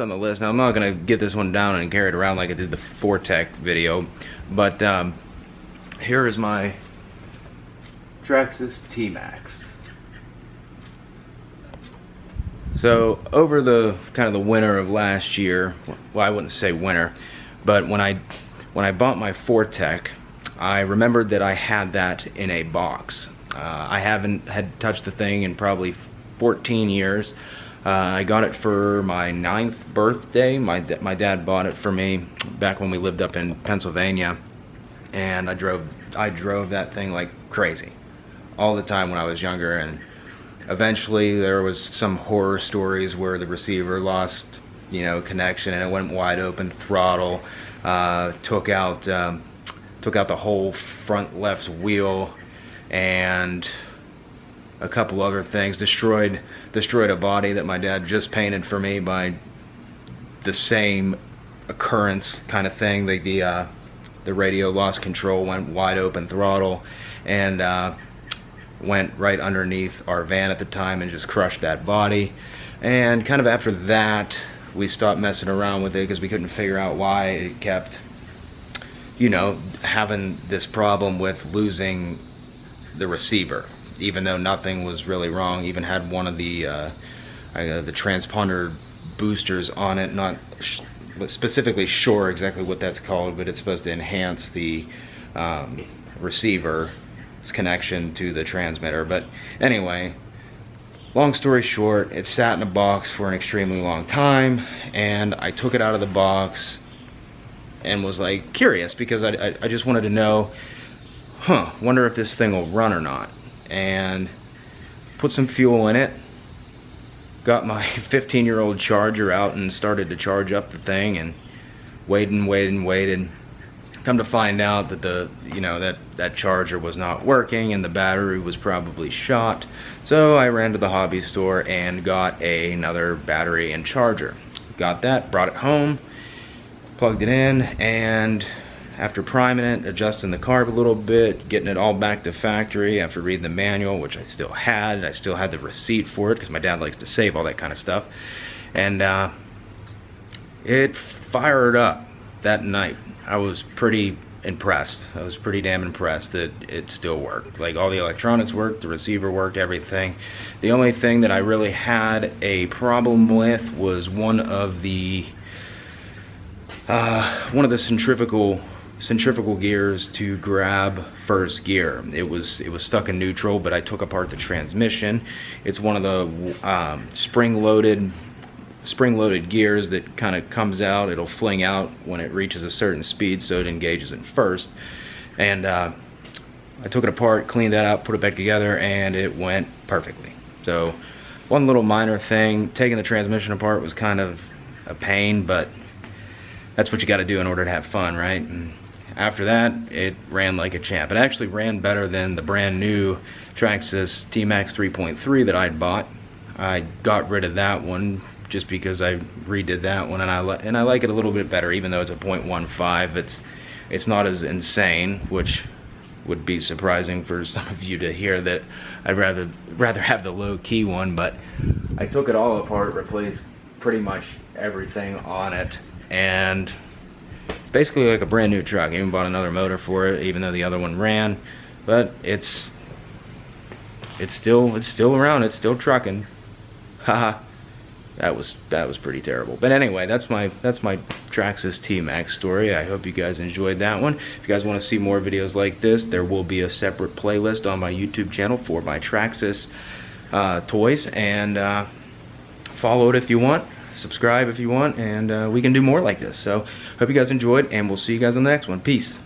on the list. Now I'm not gonna get this one down and carry it around like I did the Fortec video, but here is my Traxxas T-MAXX. So over the kind of the winter of last year, well, I wouldn't say winter, but when I bought my Fortec, I remembered that I had that in a box. I haven't had touched the thing in probably 14 years. I got it for my 9th birthday. My dad bought it for me back when we lived up in Pennsylvania, and I drove that thing like crazy all the time when I was younger. And eventually there was some horror stories where the receiver lost, you know, connection, and it went wide open throttle, took out the whole front left wheel, and a couple other things, destroyed a body that my dad just painted for me by the same occurrence kind of thing. The radio lost control, went wide open throttle, and went right underneath our van at the time and just crushed that body. And kind of after that, we stopped messing around with it because we couldn't figure out why it kept, you know, having this problem with losing the receiver, even though nothing was really wrong. Even had one of the transponder boosters on it, not specifically sure exactly what that's called, but it's supposed to enhance the receiver's connection to the transmitter. But anyway, long story short, it sat in a box for an extremely long time, and I took it out of the box and was like curious because I just wanted to know, wonder if this thing will run or not. And put some fuel in it, got my 15-year-old charger out and started to charge up the thing, and waited. Come to find out that that charger was not working and the battery was probably shot. So I ran to the hobby store and got another battery and charger. Got that, brought it home, plugged it in, and after priming it, adjusting the carb a little bit, getting it all back to factory after reading the manual, which I still had the receipt for it because my dad likes to save all that kind of stuff, and it fired up that night. I was pretty impressed. I was pretty damn impressed that it still worked. Like, all the electronics worked, the receiver worked, everything. The only thing that I really had a problem with was one of the centrifugal gears to grab first gear. It was stuck in neutral, but I took apart the transmission. It's one of the spring-loaded gears that kind of comes out. It'll fling out when it reaches a certain speed, so it engages in first. And I took it apart, cleaned that out, put it back together, and it went perfectly. So one little minor thing, taking the transmission apart was kind of a pain, but that's what you got to do in order to have fun, right? And after that, it ran like a champ. It actually ran better than the brand new Traxxas T-MAXX 3.3 that I'd bought. I got rid of that one just because I redid that one, and I like it a little bit better, even though it's a 0.15. It's not as insane, which would be surprising for some of you to hear, that I'd rather have the low-key one. But I took it all apart, replaced pretty much everything on it, and it's basically like a brand new truck. I even bought another motor for it, even though the other one ran. But it's still around. It's still trucking. Haha. That was pretty terrible. But anyway, that's my Traxxas T-MAXX story. I hope you guys enjoyed that one. If you guys want to see more videos like this, there will be a separate playlist on my YouTube channel for my Traxxas toys, and follow it if you want, subscribe if you want, and we can do more like this. So hope you guys enjoyed, and we'll see you guys on the next one. Peace.